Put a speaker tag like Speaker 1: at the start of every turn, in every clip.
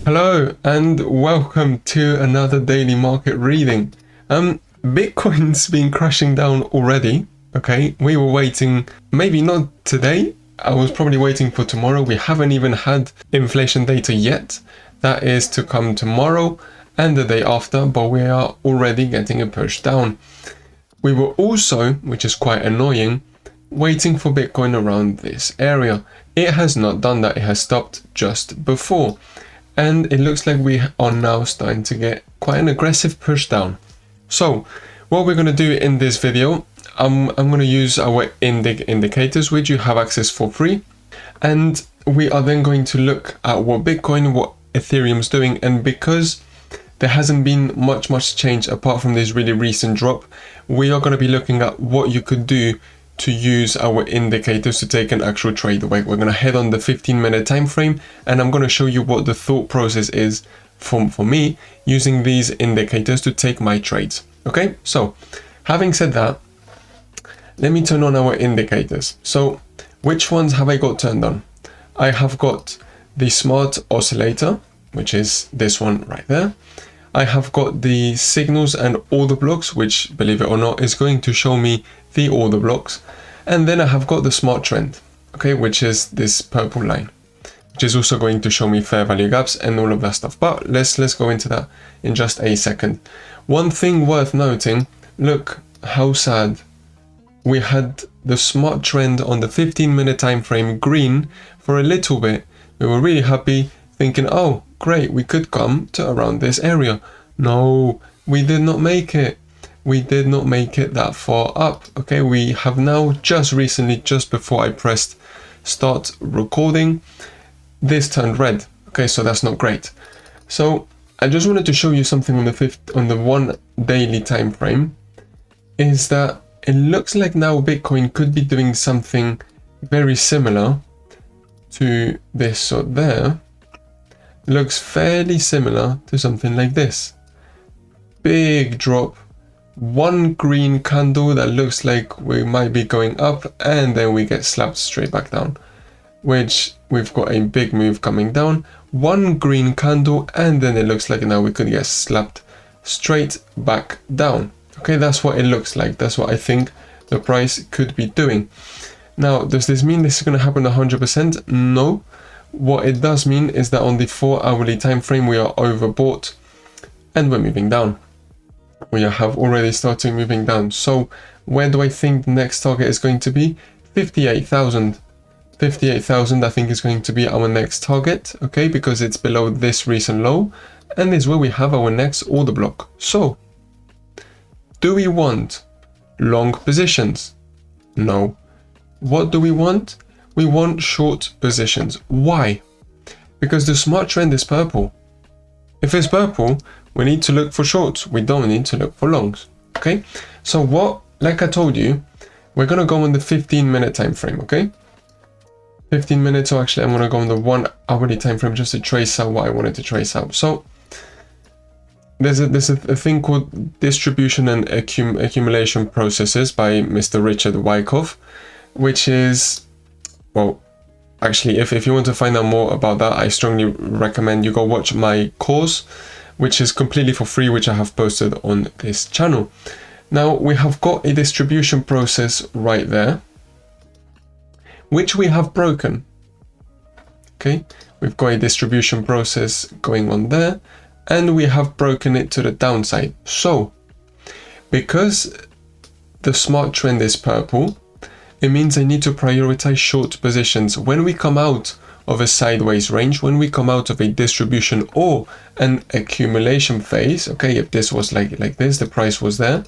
Speaker 1: Hello and welcome to another daily market reading. Bitcoin's been crashing down already. Okay, we were waiting, maybe not today. I was probably waiting for tomorrow. We haven't even had inflation data yet. That is to come tomorrow and the day after, but we are already getting a push down. We were also, which is quite annoying, waiting for Bitcoin around this area. It has not done that. It has stopped just before. And it looks like we are now starting to get quite an aggressive push down. So what we're going to do in this video, I'm going to use our indicators, which you have access for free. And we are then going to look at what Bitcoin, what Ethereum's doing. And because there hasn't been much change apart from this really recent drop, we are going to be looking at what you could do to use our indicators to take an actual trade. We're going to head on the 15-minute time frame, and I'm going to show you what the thought process is for me using these indicators to take my trades. Okay, so having said that, let me turn on our indicators. So which ones have I got turned on? I have got the smart oscillator, which is this one right there. I have got the signals and order blocks, which, believe it or not, is going to show me the order blocks. And then I have got the smart trend, okay, which is this purple line, which is also going to show me fair value gaps and all of that stuff. But let's go into that in just a second. One thing worth noting, look how sad. We had the smart trend on the 15-minute time frame green for a little bit. We were really happy, thinking, oh great, we could come to around this area. No, we did not make it. We did not make it that far up. Okay, we have now just recently, just before I pressed start recording, this turned red. Okay, so that's not great. So I just wanted to show you something on the 1 daily time frame, is that it looks like now Bitcoin could be doing something very similar to this. So there looks fairly similar to something like this. Big drop, one green candle that looks like we might be going up, and then we get slapped straight back down, which we've got a big move coming down, one green candle, and then it looks like now we could get slapped straight back down. Okay, that's what it looks like. That's what I think the price could be doing. Now, does this mean this is going to happen 100%? No. What it does mean is that on the 4-hourly time frame we are overbought and we're moving down. We have already started moving down. So where do I think the next target is going to be? 58,000. 58,000 I think is going to be our next target, okay, because it's below this recent low and is where we have our next order block. So do we want long positions? No. What do we want? We want short positions. Why? Because the smart trend is purple. If it's purple, we need to look for shorts. We don't need to look for longs. Okay? So what, like I told you, we're going to go on the 15-minute time frame, okay? 15 minutes, so actually I'm going to go on the 1 hourly time frame just to trace out what I wanted to trace out. So there's a thing called distribution and accumulation processes by Mr. Richard Wyckoff, which is, well, actually, if you want to find out more about that, I strongly recommend you go watch my course, which is completely for free, which I have posted on this channel. Now, we have got a distribution process right there, which we have broken. Okay, we've got a distribution process going on there, and we have broken it to the downside. So, because the smart trend is purple, it means I need to prioritize short positions. When we come out of a sideways range, when we come out of a distribution or an accumulation phase, okay, if this was like this, the price was there,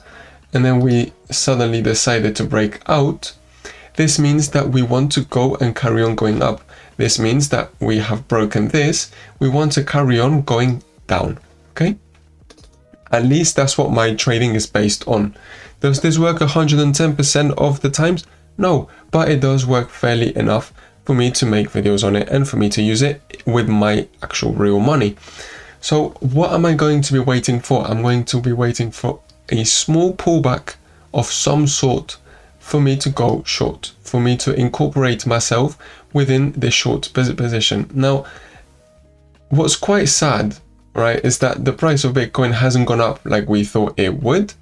Speaker 1: and then we suddenly decided to break out, this means that we want to go and carry on going up. This means that we have broken this, we want to carry on going down, okay? At least that's what my trading is based on. Does this work 110% of the times? No, but it does work fairly enough for me to make videos on it and for me to use it with my actual real money. So what am I going to be waiting for? I'm going to be waiting for a small pullback of some sort for me to go short, for me to incorporate myself within the short position. Now, what's quite sad, right, is that the price of Bitcoin hasn't gone up like we thought it would.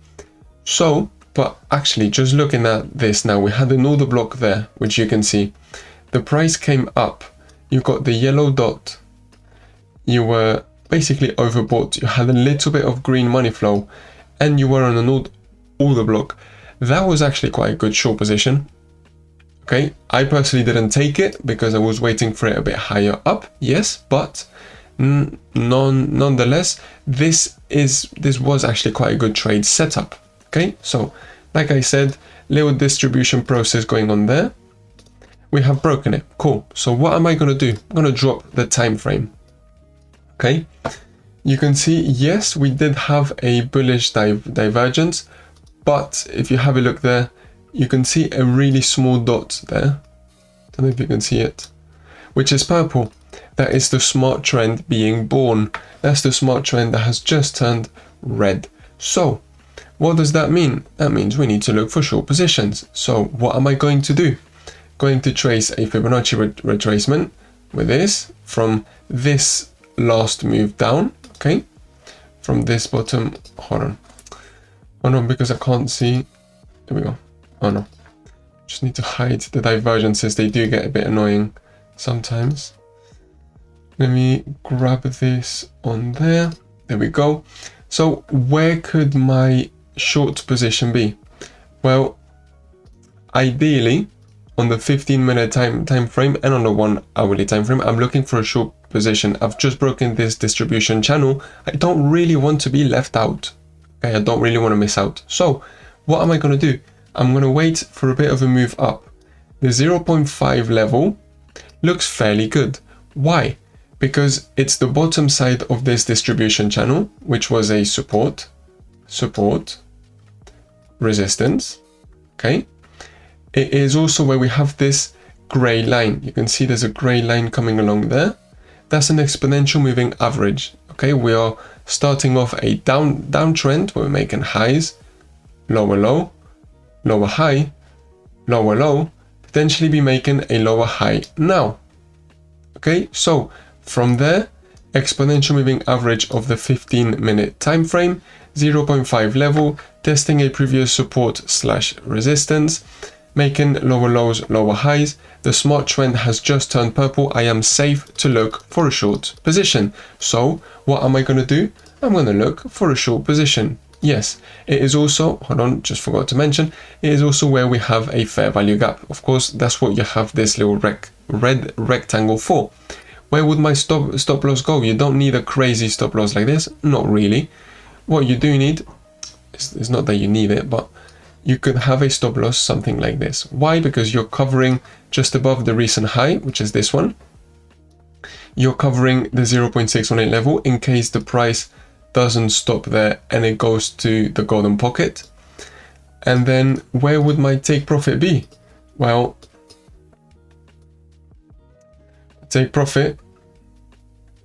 Speaker 1: So, but actually just looking at this now, we had an order block there, which you can see. The price came up, you got the yellow dot, you were basically overbought, you had a little bit of green money flow, and you were on an order block. That was actually quite a good short position. Okay, I personally didn't take it because I was waiting for it a bit higher up, yes, but nonetheless, this was actually quite a good trade setup. Okay, so like I said, little distribution process going on there. We have broken it, cool. So what am I going to do? I'm going to drop the time frame. Okay, you can see, yes, we did have a bullish divergence, but if you have a look there, you can see a really small dot there. Don't know if you can see it, which is purple. That is the smart trend being born. That's the smart trend that has just turned red. So what does that mean? That means we need to look for short positions. So what am I going to do? Going to trace a Fibonacci retracement with this from this last move down. Okay, from this bottom. Hold on, because I can't see. There we go. Oh no, just need to hide the divergences. They do get a bit annoying sometimes. Let me grab this on there. There we go. So where could my short position be? Well, ideally on the 15-minute time frame and on the 1 hourly time frame, I'm looking for a short position. I've just broken this distribution channel. I don't really want to be left out. Okay, I don't really want to miss out. So what am I going to do? I'm going to wait for a bit of a move up. The 0.5 level looks fairly good. Why? Because it's the bottom side of this distribution channel, which was a support, resistance. Okay. It is also where we have this gray line. You can see there's a gray line coming along there. That's an exponential moving average. Okay, we are starting off a downtrend where we're making highs, lower low, lower high, lower low, potentially be making a lower high now. Okay, so from there, exponential moving average of the 15-minute time frame, 0.5 level, testing a previous support / resistance, making lower lows, lower highs. The smart trend has just turned purple. I am safe to look for a short position. So what am I going to do? I'm going to look for a short position. Yes, it is also, hold on, just forgot to mention, it is also where we have a fair value gap. Of course, that's what you have this little red rectangle for. Where would my stop loss go? You don't need a crazy stop loss like this. Not really. What you do need, it's not that you need it, but you could have a stop loss something like this. Why? Because you're covering just above the recent high, which is this one. You're covering the 0.618 level in case the price doesn't stop there and it goes to the golden pocket. And then where would my take profit be? Well, take profit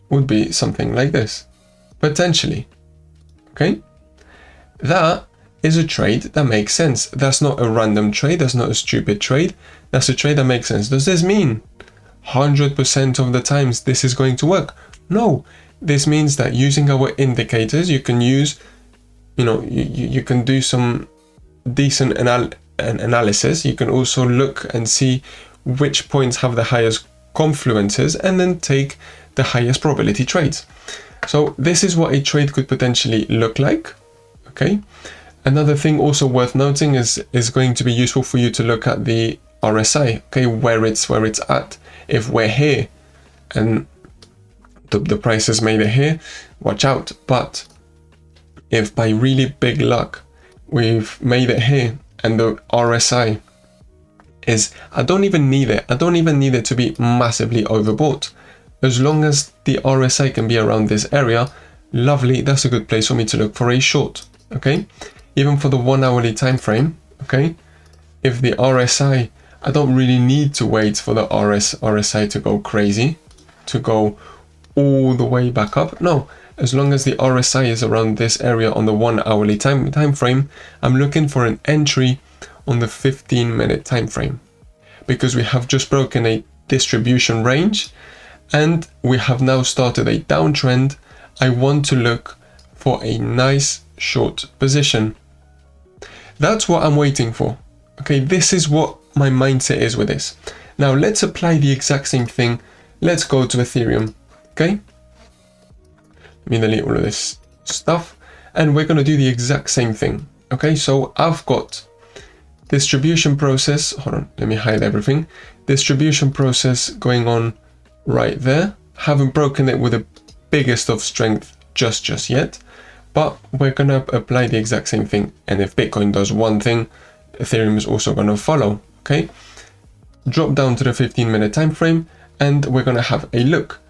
Speaker 1: would be something like this, potentially. Okay, that is a trade that makes sense. That's not a random trade. That's not a stupid trade. That's a trade that makes sense. Does this mean 100% of the times this is going to work? No. This means that using our indicators, you can use, you can do some decent analysis. You can also look and see which points have the highest confluences and then take the highest probability trades. So this is what a trade could potentially look like. Okay. Another thing also worth noting is going to be useful for you to look at the RSI. Okay, where it's at. If we're here and the price has made it here, watch out. But if by really big luck we've made it here and the RSI is, I don't even need it to be massively overbought. As long as the RSI can be around this area, lovely, that's a good place for me to look for a short. Okay, even for the 1 hourly time frame. Okay, if the RSI, I don't really need to wait for the RSI to go crazy, to go all the way back up. No, as long as the RSI is around this area on the 1 hourly time frame, I'm looking for an entry on the 15-minute time frame, because we have just broken a distribution range and we have now started a downtrend, I want to look for a nice short position. That's what I'm waiting for. Okay, this is what my mindset is with this. Now let's apply the exact same thing. Let's go to Ethereum. Okay, let me delete all of this stuff, and we're going to do the exact same thing. Okay, so I've got distribution process. Hold on, let me hide everything. Distribution process going on right there. Haven't broken it with the biggest of strength just yet, but we're going to apply the exact same thing. And if Bitcoin does one thing, Ethereum is also going to follow. Okay, drop down to the 15-minute time frame, and we're going to have a look.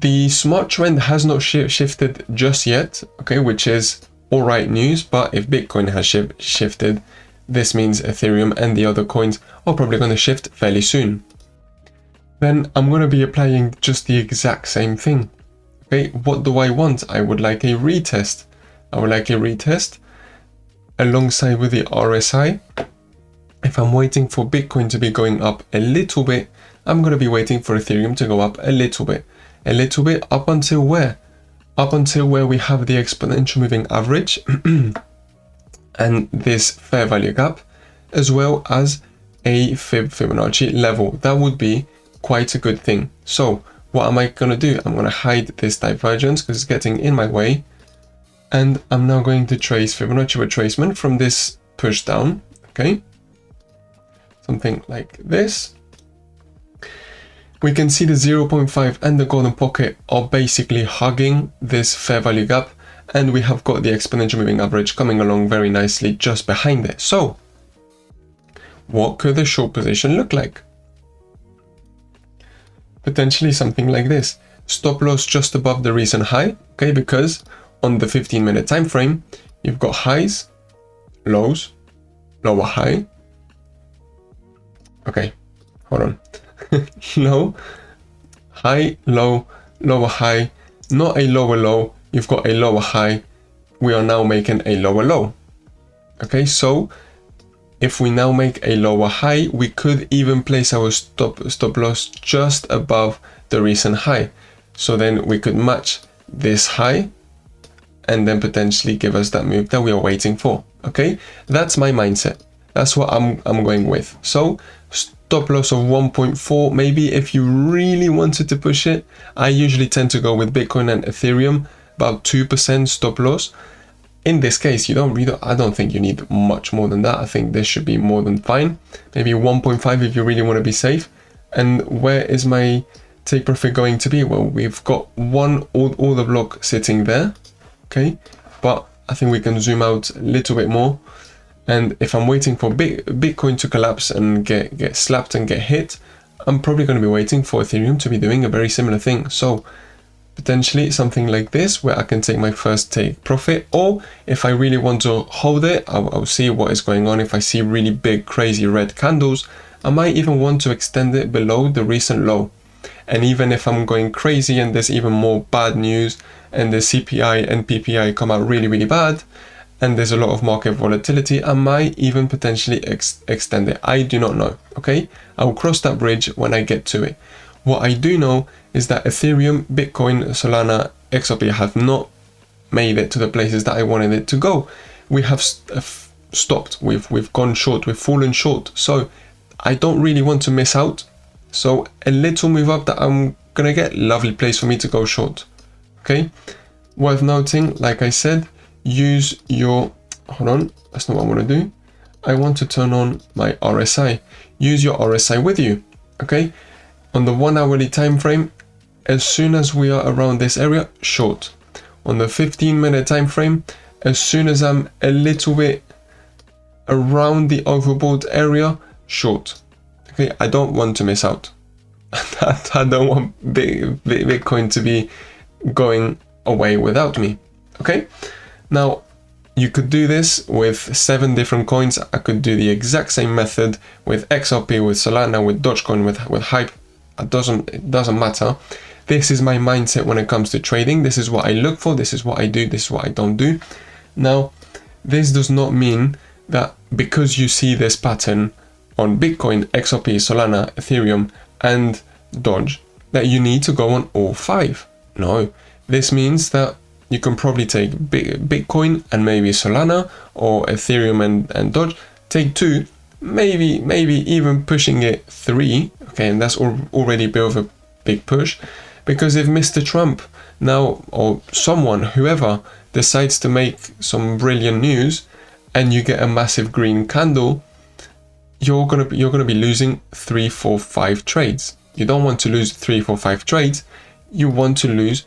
Speaker 1: The smart trend has not shifted just yet, okay, which is all right news. But if Bitcoin has shifted, this means Ethereum and the other coins are probably going to shift fairly soon. Then I'm going to be applying just the exact same thing. Okay, what do I want? I would like a retest. I would like a retest alongside with the RSI. If I'm waiting for Bitcoin to be going up a little bit, I'm going to be waiting for Ethereum to go up a little bit up until where? Up until where we have the exponential moving average and this fair value gap, as well as a Fibonacci level. That would be quite a good thing. So what am I going to do? I'm going to hide this divergence because it's getting in my way. And I'm now going to trace Fibonacci retracement from this push down. Okay, something like this. We can see the 0.5 and the golden pocket are basically hugging this fair value gap, and we have got the exponential moving average coming along very nicely just behind it. So what could the short position look like? Potentially something like this. Stop loss just above the recent high, okay, because on the 15-minute time frame, you've got highs, lows, lower high. Okay, hold on. Low, high, low, lower high, not a lower low. You've got a lower high. We are now making a lower low. Okay, so if we now make a lower high, we could even place our stop loss just above the recent high. So then we could match this high and then potentially give us that move that we are waiting for. Okay, that's my mindset. That's what I'm going with. So stop loss of 1.4, maybe if you really wanted to push it. I usually tend to go with Bitcoin and Ethereum, about 2% stop loss. In this case, I don't think you need much more than that. I think this should be more than fine. Maybe 1.5 if you really want to be safe. And where is my take profit going to be? Well, we've got one order block sitting there. Okay, but I think we can zoom out a little bit more. And if I'm waiting for Bitcoin to collapse and get slapped and get hit, I'm probably going to be waiting for Ethereum to be doing a very similar thing. So potentially something like this where I can take my first take profit, or if I really want to hold it, I'll see what is going on. If I see really big crazy red candles, I might even want to extend it below the recent low. And even if I'm going crazy and there's even more bad news and the CPI and PPI come out really bad, and there's a lot of market volatility, I might even potentially extend it. I do not know. Okay, I'll cross that bridge when I get to it. What I do know is that Ethereum, Bitcoin, Solana, XRP have not made it to the places that I wanted it to go. We have stopped. We've gone short. We've fallen short. So I don't really want to miss out. So a little move up that I'm gonna get, lovely place for me to go short. Okay, worth noting, like I said, use your, hold on, that's not what I want to do. I want to turn on my RSI. Use your RSI with you. Okay, on the 1 hourly time frame, as soon as we are around this area, short. On the 15-minute time frame, as soon as I'm a little bit around the overbought area, short. Okay, I don't want to miss out. I don't want Bitcoin to be going away without me. Okay, now you could do this with 7 different coins. I could do the exact same method with XRP, with Solana, with Dogecoin, with Hype. It doesn't matter. This is my mindset when it comes to trading. This is what I look for. This is what I do. This is what I don't do. Now, this does not mean that because you see this pattern on Bitcoin, XRP, Solana, Ethereum, and Doge, that you need to go on all 5. No, this means that you can probably take Bitcoin and maybe Solana, or Ethereum and Doge. Take 2, maybe even pushing it 3. Okay, and that's already a bit of a big push, because if Mr. Trump now, or someone, whoever, decides to make some brilliant news and you get a massive green candle, you're gonna be losing 3, 4, 5 trades. You don't want to lose 3, 4, 5 trades. You want to lose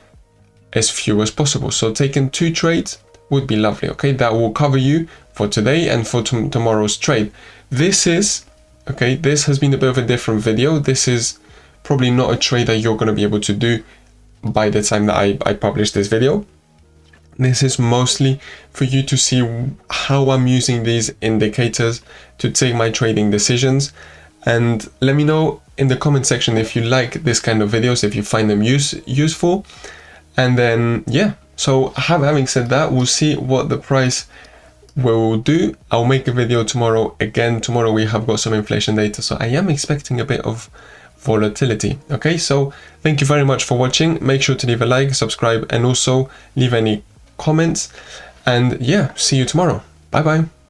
Speaker 1: as few as possible. So taking 2 trades would be lovely. Okay, that will cover you for today and for tomorrow's trade. This has been a bit of a different video. This is probably not a trade that you're going to be able to do by the time that I publish this video. This is mostly for you to see how I'm using these indicators to take my trading decisions. And let me know in the comment section if you like this kind of videos, if you find them useful. And then, yeah, so having said that, we'll see what the price will do. I'll make a video tomorrow. Again, tomorrow we have got some inflation data, so I am expecting a bit of volatility. Okay, so thank you very much for watching. Make sure to leave a like, subscribe, and also leave any comments. And yeah, see you tomorrow. Bye bye.